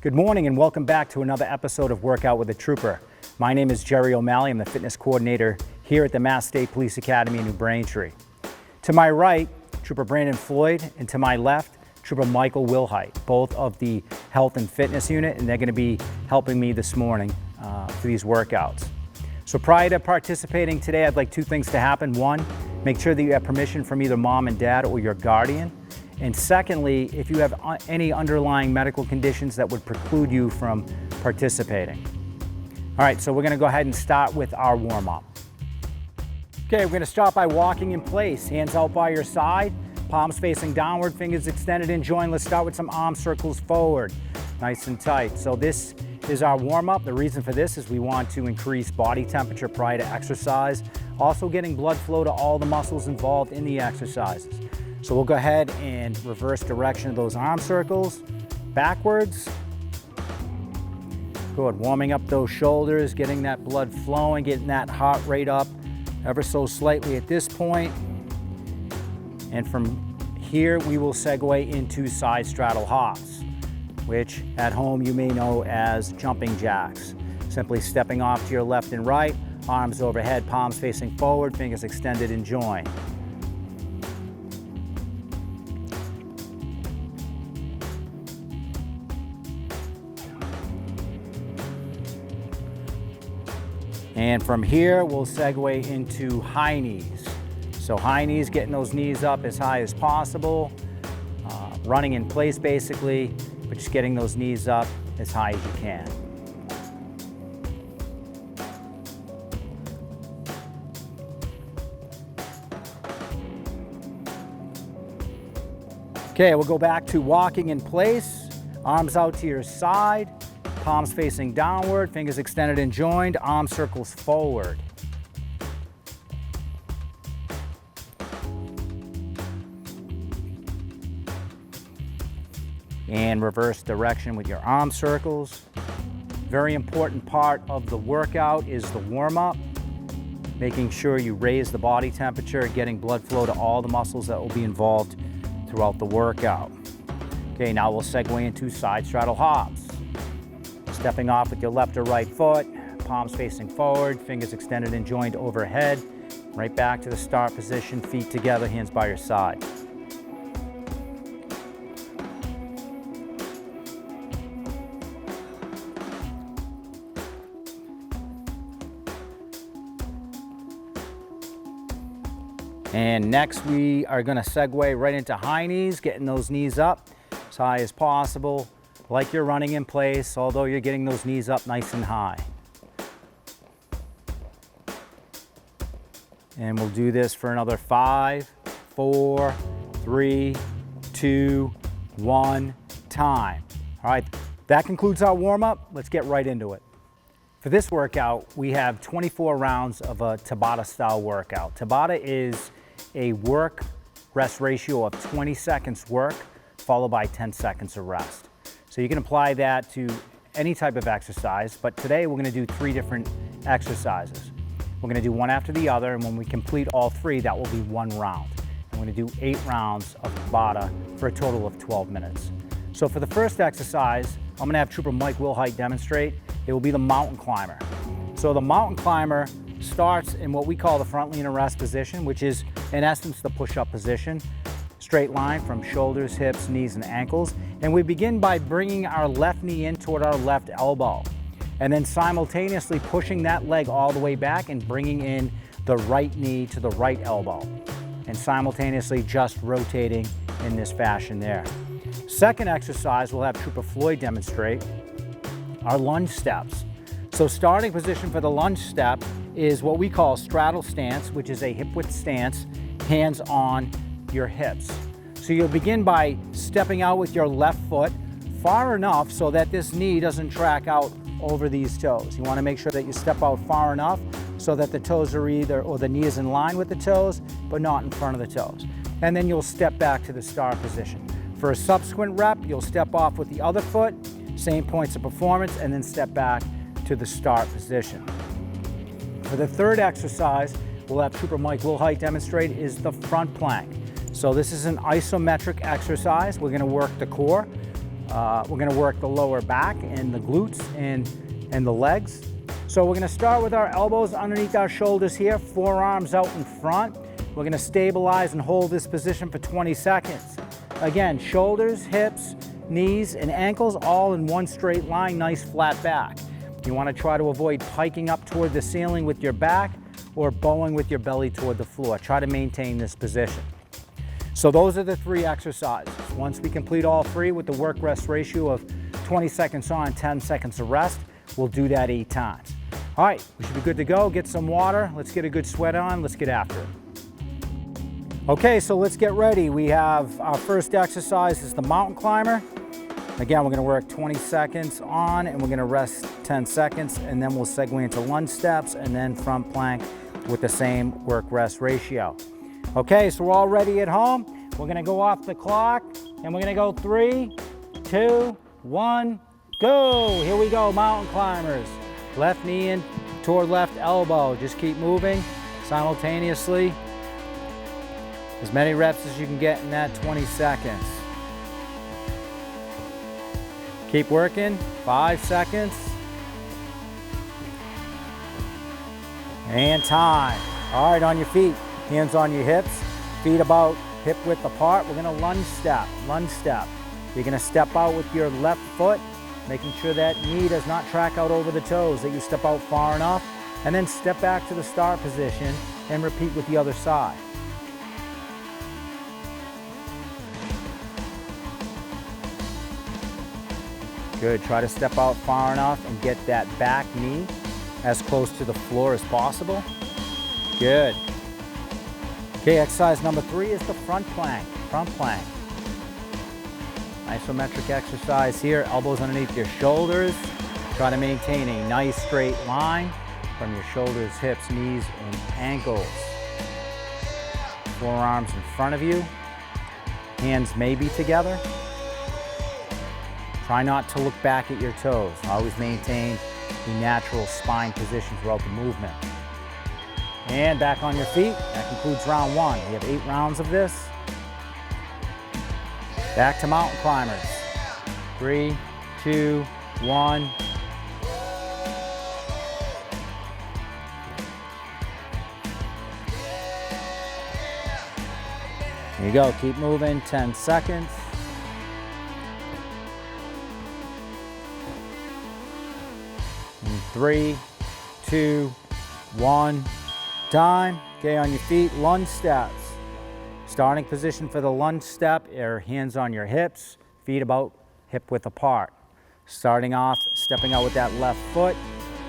Good morning and welcome back to another episode of Workout with a Trooper. My name is Jerry O'Malley. I'm the fitness coordinator here at the Mass State Police Academy in New Braintree. To my right, Trooper Brandon Floyd, and to my left, Trooper Michael Wilhite, both of the Health and Fitness Unit, and they're going to be helping me this morning for these workouts. So prior to participating today, I'd like two things to happen. One, make sure that you have permission from either mom and dad or your guardian. And secondly, if you have any underlying medical conditions that would preclude you from participating. All right, so we're gonna go ahead and start with our warm-up. Okay, we're gonna start by walking in place, hands out by your side, palms facing downward, fingers extended and joined. Let's start with some arm circles forward, nice and tight. So this is our warm-up. The reason for this is we want to increase body temperature prior to exercise, also getting blood flow to all the muscles involved in the exercises. So we'll go ahead and reverse direction of those arm circles, backwards. Good, warming up those shoulders, getting that blood flowing, getting that heart rate up ever so slightly at this point. And from here, we will segue into side straddle hops, which at home you may know as jumping jacks. Simply stepping off to your left and right, arms overhead, palms facing forward, fingers extended and joined. And from here, we'll segue into high knees. So high knees, getting those knees up as high as possible, running in place basically, but just getting those knees up as high as you can. Okay, we'll go back to walking in place, arms out to your side, palms facing downward, fingers extended and joined, arm circles forward. And reverse direction with your arm circles. Very important part of the workout is the warm-up, making sure you raise the body temperature, getting blood flow to all the muscles that will be involved throughout the workout. Okay, now we'll segue into side straddle hops. Stepping off with your left or right foot, palms facing forward, fingers extended and joined overhead, right back to the start position, feet together, hands by your side. And next we are going to segue right into high knees, getting those knees up as high as possible, like you're running in place, although you're getting those knees up nice and high. And we'll do this for another 5, 4, 3, 2, 1, time. All right, that concludes our warm-up. Let's get right into it. For this workout, we have 24 rounds of a Tabata style workout. Tabata is a work-rest ratio of 20 seconds work, followed by 10 seconds of rest. So you can apply that to any type of exercise, but today we're gonna do 3 different exercises. We're gonna do one after the other, and when we complete all 3, that will be 1 round. And we're gonna do 8 rounds of Tabata for a total of 12 minutes. So for the first exercise, I'm gonna have Trooper Mike Wilhite demonstrate. It will be the mountain climber. So the mountain climber starts in what we call the front lean and rest position, which is in essence the push-up position. Straight line from shoulders, hips, knees, and ankles. And we begin by bringing our left knee in toward our left elbow, and then simultaneously pushing that leg all the way back and bringing in the right knee to the right elbow, and simultaneously just rotating in this fashion there. Second exercise, we'll have Trooper Floyd demonstrate our lunge steps. So starting position for the lunge step is what we call straddle stance, which is a hip width stance, hands on your hips. So you'll begin by stepping out with your left foot far enough so that this knee doesn't track out over these toes. You want to make sure that you step out far enough so that the toes are or the knee is in line with the toes, but not in front of the toes. And then you'll step back to the start position. For a subsequent rep, you'll step off with the other foot, same points of performance, and then step back to the start position. For the third exercise, we'll have Trooper Mike Wilhite demonstrate is the front plank. So this is an isometric exercise. We're going to work the core. We're gonna work the lower back and the glutes and the legs. So we're gonna start with our elbows underneath our shoulders here, forearms out in front. We're gonna stabilize and hold this position for 20 seconds. Again, shoulders, hips, knees, and ankles all in one straight line, nice flat back. You wanna try to avoid piking up toward the ceiling with your back or bowing with your belly toward the floor. Try to maintain this position. So those are the 3 exercises. Once we complete all 3 with the work-rest ratio of 20 seconds on, 10 seconds of rest, we'll do that 8 times. All right, we should be good to go. Get some water. Let's get a good sweat on. Let's get after it. Okay, so let's get ready. We have our first exercise is the mountain climber. Again, we're gonna work 20 seconds on and we're gonna rest 10 seconds and then we'll segue into lunge steps and then front plank with the same work-rest ratio. Okay, so we're all ready at home. We're gonna go off the clock and we're gonna go 3, 2, 1, go. Here we go, mountain climbers. Left knee in toward left elbow. Just keep moving simultaneously. As many reps as you can get in that 20 seconds. Keep working, 5 seconds. And time. All right, on your feet, hands on your hips, feet about hip width apart. We're gonna lunge step, lunge step. You're gonna step out with your left foot, making sure that knee does not track out over the toes, that you step out far enough, and then step back to the start position and repeat with the other side. Good, try to step out far enough and get that back knee as close to the floor as possible. Good. Okay, exercise number 3 is the front plank, front plank. Isometric exercise here, elbows underneath your shoulders. Try to maintain a nice straight line from your shoulders, hips, knees, and ankles. Forearms in front of you. Hands may be together. Try not to look back at your toes. Always maintain a natural spine position throughout the movement. And back on your feet. That concludes round 1. We have 8 rounds of this. Back to mountain climbers. 3, 2, 1. Here you go. Keep moving. 10 seconds. And 3, 2, 1. Time. Okay, on your feet, lunge steps. Starting position for the lunge step are hands on your hips, feet about hip width apart. Starting off, stepping out with that left foot,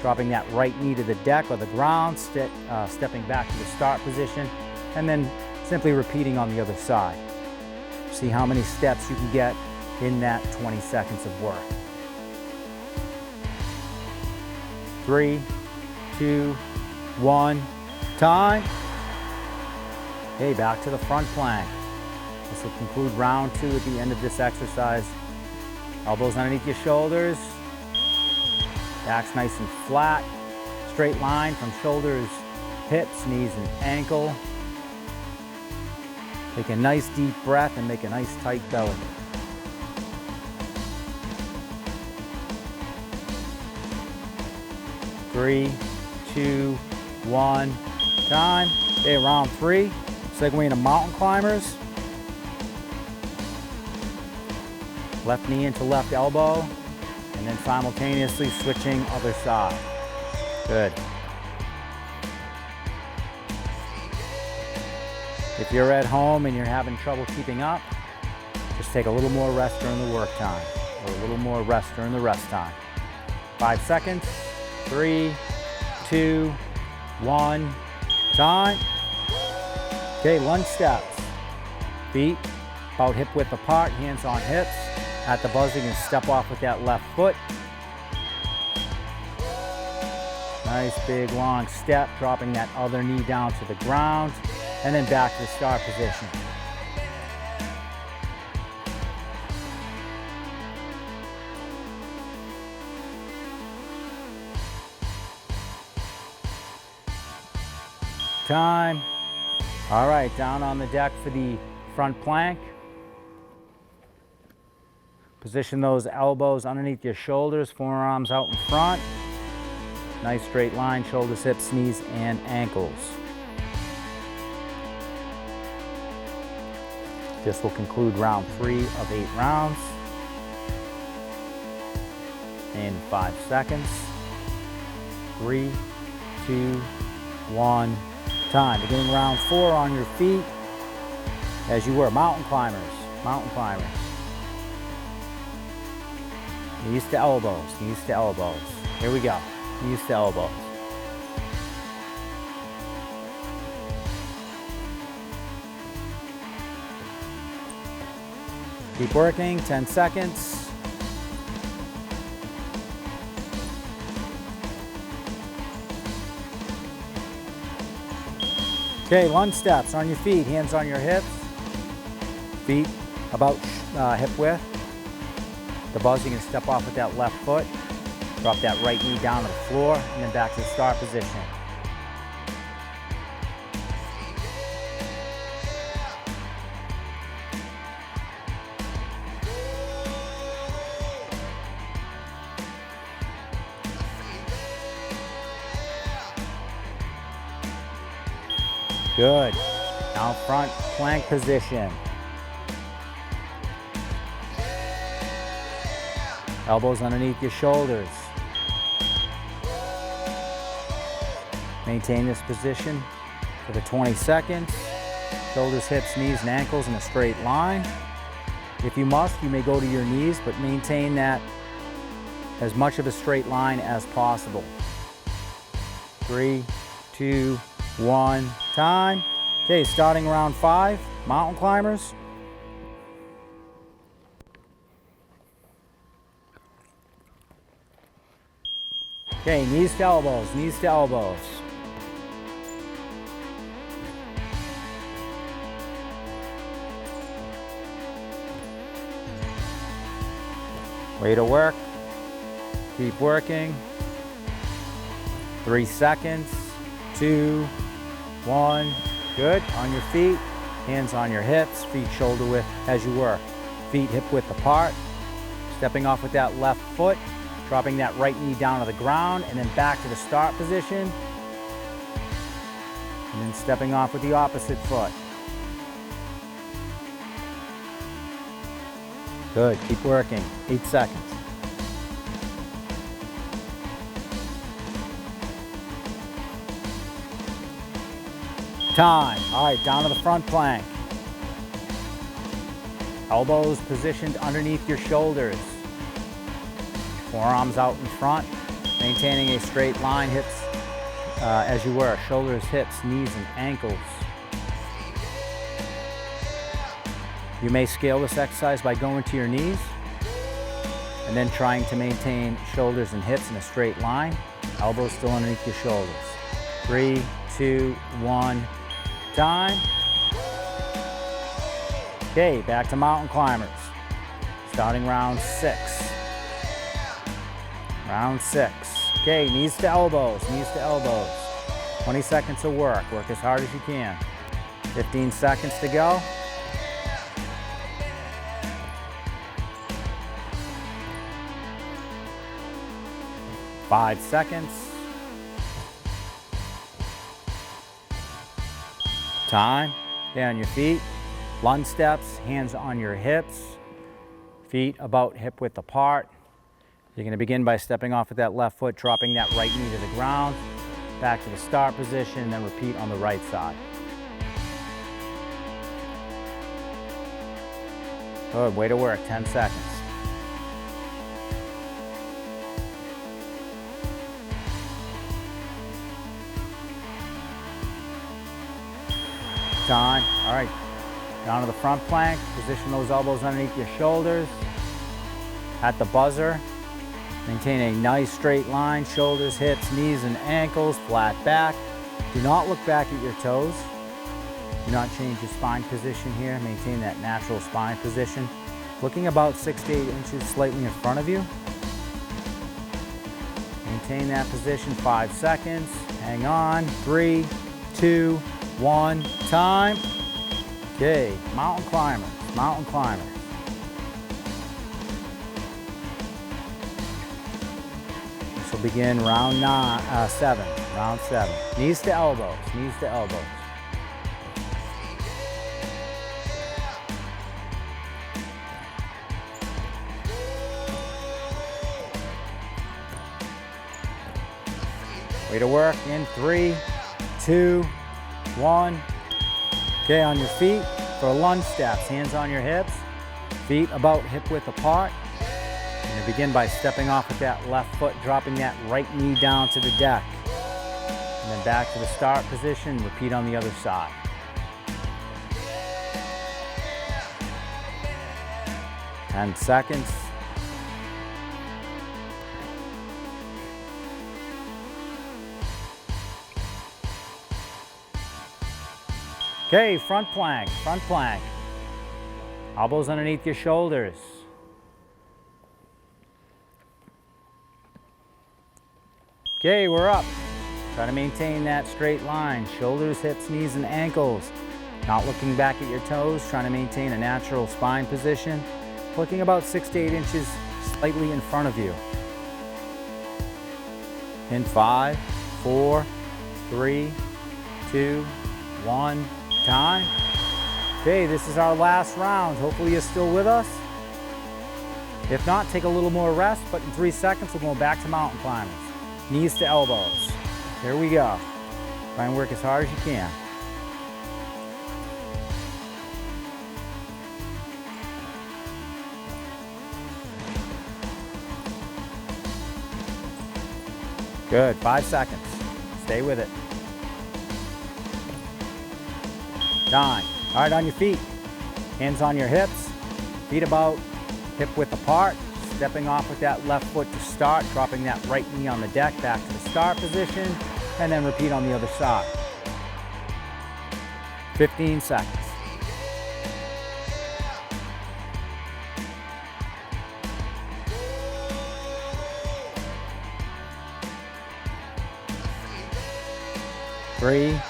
dropping that right knee to the deck or the ground, stepping back to the start position, and then simply repeating on the other side. See how many steps you can get in that 20 seconds of work. 3, 2, 1. Time. Okay, back to the front plank. This will conclude round 2 at the end of this exercise. Elbows underneath your shoulders. Back's nice and flat. Straight line from shoulders, hips, knees, and ankle. Take a nice deep breath and make a nice tight belly. Three, 2, 1. Time. Okay, round 3. Segue into mountain climbers. Left knee into left elbow, and then simultaneously switching other side. Good. If you're at home and you're having trouble keeping up, just take a little more rest during the work time, or a little more rest during the rest time. 5 seconds. 3, 2, 1. Time. Okay, lunge steps. Feet about hip width apart, hands on hips. At the buzzer, you can step off with that left foot. Nice big long step, dropping that other knee down to the ground, and then back to the start position. Time. All right, down on the deck for the front plank. Position those elbows underneath your shoulders, forearms out in front. Nice straight line, shoulders, hips, knees, and ankles. This will conclude round 3 of 8 rounds. In 5 seconds. 3, 2, 1, time. Beginning round 4 on your feet. As you were, mountain climbers, mountain climbers. Knees to elbows, knees to elbows. Here we go, knees to elbows. Keep working, 10 seconds. Okay, lunge steps on your feet, hands on your hips. Feet about hip width. The buzz, you can step off with that left foot. Drop that right knee down to the floor and then back to the start position. Good. Now front plank position. Elbows underneath your shoulders. Maintain this position for the 20 seconds. Shoulders, hips, knees, and ankles in a straight line. If you must, you may go to your knees, but maintain that as much of a straight line as possible. 3, 2, 1, time. Okay, starting round 5, mountain climbers. Okay, knees to elbows, knees to elbows. Way to work. Keep working. 3 seconds. 2, 1. Good. On your feet. Hands on your hips. Feet shoulder width as you work. Feet hip width apart. Stepping off with that left foot. Dropping that right knee down to the ground and then back to the start position. And then stepping off with the opposite foot. Good, keep working. 8 seconds. Time. All right, down to the front plank. Elbows positioned underneath your shoulders. Forearms out in front, maintaining a straight line, hips as you were, shoulders, hips, knees, and ankles. You may scale this exercise by going to your knees and then trying to maintain shoulders and hips in a straight line, elbows still underneath your shoulders. 3, 2, 1, time. Okay, back to mountain climbers. Starting round 6. Round 6. Okay, knees to elbows, knees to elbows. 20 seconds of work. Work as hard as you can. 15 seconds to go. Five seconds. Time. Stay on your feet. Lunge steps, hands on your hips. Feet about hip width apart. You're going to begin by stepping off with that left foot, dropping that right knee to the ground, back to the start position, and then repeat on the right side. Good, way to work, 10 seconds. Time, all right, down to the front plank, position those elbows underneath your shoulders. At the buzzer, maintain a nice straight line, shoulders, hips, knees, and ankles, flat back. Do not look back at your toes. Do not change your spine position here. Maintain that natural spine position. Looking about 6 to 8 inches slightly in front of you. Maintain that position, 5 seconds. Hang on, 3, 2, 1, time. Okay, mountain climbers, mountain climbers. This will begin round 7. Round 7. Knees to elbows, knees to elbows. Way to work in 3, 2, 1. Okay, on your feet for lunge steps. Hands on your hips, feet about hip width apart. And you begin by stepping off with that left foot, dropping that right knee down to the deck. And then back to the start position, repeat on the other side. Ten seconds. Okay, front plank, front plank. Elbows underneath your shoulders. Okay, we're up. Try to maintain that straight line. Shoulders, hips, knees, and ankles. Not looking back at your toes, trying to maintain a natural spine position. Looking about 6 to 8 inches slightly in front of you. In 5, 4, 3, 2, 1. Time. Okay, this is our last round. Hopefully you're still with us. If not, take a little more rest, but in 3 seconds we'll go back to mountain climbers. Knees to elbows. Here we go. Try and work as hard as you can. Good, 5 seconds. Stay with it. Time. All right, on your feet. Hands on your hips. Feet about hip width apart. Stepping off with that left foot to start. Dropping that right knee on the deck. Back to the start position. And then repeat on the other side. 15 seconds. Three,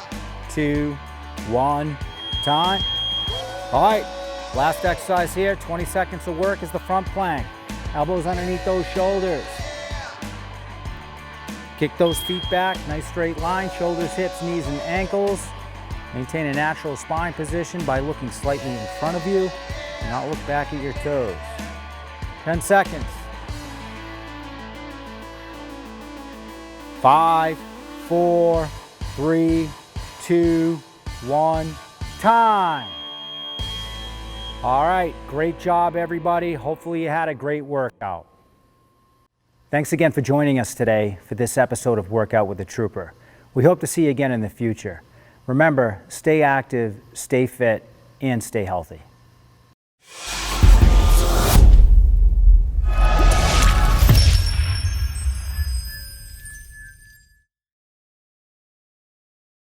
2, 1. Time. All right, last exercise here, 20 seconds of work is the front plank. Elbows underneath those shoulders. Kick those feet back, nice straight line, shoulders, hips, knees, and ankles. Maintain a natural spine position by looking slightly in front of you and not look back at your toes. 10 seconds. 5, 4, 3, 2, 1. Time. All right, great job everybody. Hopefully you had a great workout. Thanks again for joining us today for this episode of Workout with the Trooper. We hope to see you again in the future. Remember, stay active, stay fit, and stay healthy.